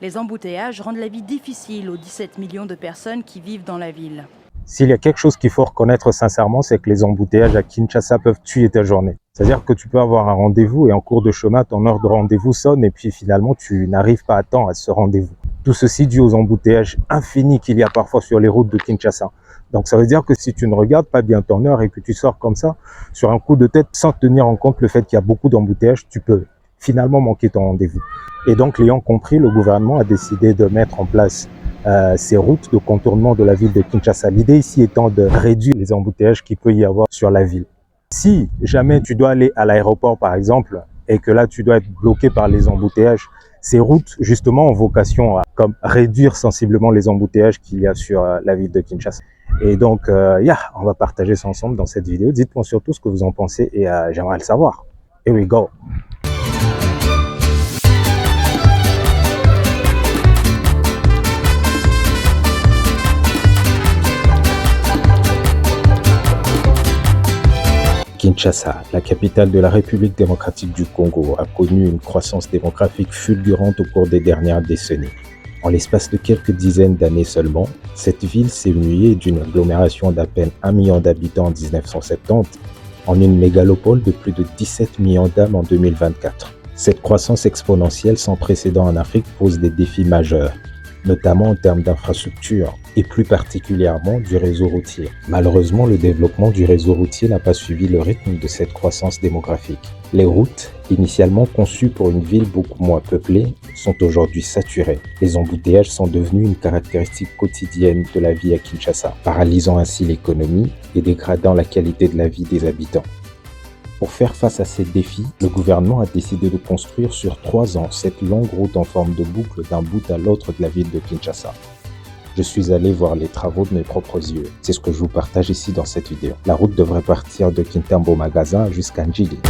Les embouteillages rendent la vie difficile aux 17 millions de personnes qui vivent dans la ville. S'il y a quelque chose qu'il faut reconnaître sincèrement, c'est que les embouteillages à Kinshasa peuvent tuer ta journée. C'est-à-dire que tu peux avoir un rendez-vous et en cours de chemin, ton heure de rendez-vous sonne et puis finalement, tu n'arrives pas à temps à ce rendez-vous. Tout ceci dû aux embouteillages infinis qu'il y a parfois sur les routes de Kinshasa. Donc ça veut dire que si tu ne regardes pas bien ton heure et que tu sors comme ça, sur un coup de tête, sans tenir en compte le fait qu'il y a beaucoup d'embouteillages, tu peux finalement manquer ton rendez-vous. Et donc, l'ayant compris, le gouvernement a décidé de mettre en place ces routes de contournement de la ville de Kinshasa. L'idée ici étant de réduire les embouteillages qu'il peut y avoir sur la ville. Si jamais tu dois aller à l'aéroport, par exemple, et que là, tu dois être bloqué par les embouteillages, ces routes, justement, ont vocation à comme réduire sensiblement les embouteillages qu'il y a sur la ville de Kinshasa. Et donc, on va partager ça ensemble dans cette vidéo. Dites-moi surtout ce que vous en pensez et j'aimerais le savoir. Here we go. Kinshasa, la capitale de la République démocratique du Congo, a connu une croissance démographique fulgurante au cours des dernières décennies. En l'espace de quelques dizaines d'années seulement, cette ville s'est muée d'une agglomération d'à peine 1 million d'habitants en 1970 en une mégalopole de plus de 17 millions d'âmes en 2024. Cette croissance exponentielle sans précédent en Afrique pose des défis majeurs, notamment en termes d'infrastructures et plus particulièrement du réseau routier. Malheureusement, le développement du réseau routier n'a pas suivi le rythme de cette croissance démographique. Les routes, initialement conçues pour une ville beaucoup moins peuplée, sont aujourd'hui saturées. Les embouteillages sont devenus une caractéristique quotidienne de la vie à Kinshasa, paralysant ainsi l'économie et dégradant la qualité de la vie des habitants. Pour faire face à ces défis, le gouvernement a décidé de construire sur 3 ans cette longue route en forme de boucle d'un bout à l'autre de la ville de Kinshasa. Je suis allé voir les travaux de mes propres yeux. C'est ce que je vous partage ici dans cette vidéo. La route devrait partir de Kintambo Magasin jusqu'à Njili.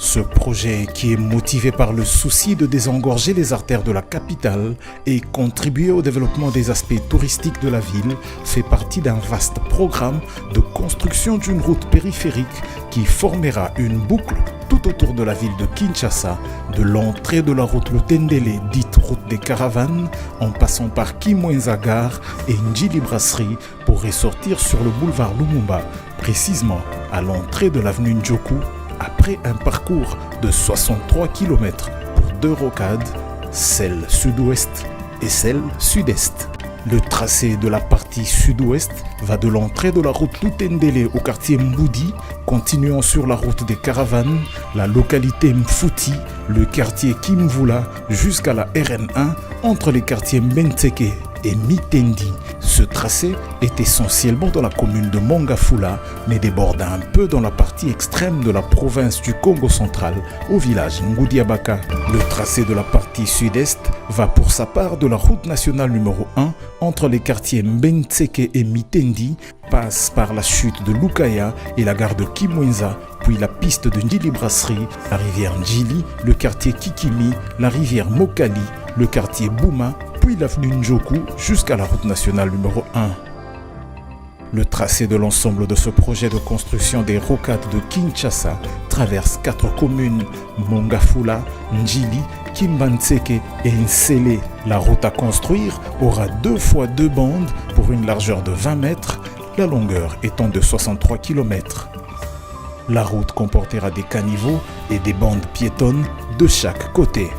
Ce projet, qui est motivé par le souci de désengorger les artères de la capitale et contribuer au développement des aspects touristiques de la ville, fait partie d'un vaste programme de construction d'une route périphérique qui formera une boucle tout autour de la ville de Kinshasa, de l'entrée de la route Lutendele, dite route des caravanes, en passant par Kimwenza Gare et Njili Brasserie pour ressortir sur le boulevard Lumumba, précisément à l'entrée de l'avenue Njoku, après un parcours de 63 km pour 2 rocades, celle sud-ouest et celle sud-est. Le tracé de la partie sud-ouest va de l'entrée de la route Lutendele au quartier Mboudi, continuant sur la route des caravanes, la localité Mfouti, le quartier Kimvula, jusqu'à la RN1 entre les quartiers Mbenteke et Mitendi. Ce tracé est essentiellement dans la commune de Mongafula, mais déborde un peu dans la partie extrême de la province du Congo central, au village Ngoudiabaka. Le tracé de la partie sud-est va pour sa part de la route nationale numéro 1 entre les quartiers Mbenteke et Mitendi, passe par la chute de Lukaya et la gare de Kimwenza, puis la piste de Njili Brasserie, la rivière Njili, le quartier Kikimi, la rivière Mokali, le quartier Bouma, puis l'avenue Njoku jusqu'à la route nationale numéro 1. Le tracé de l'ensemble de ce projet de construction des rocades de Kinshasa traverse 4 communes, Mongafula, Njili, Kimbantseke et Nsele. La route à construire aura 2 fois 2 bandes pour une largeur de 20 mètres, la longueur étant de 63 km. La route comportera des caniveaux et des bandes piétonnes de chaque côté.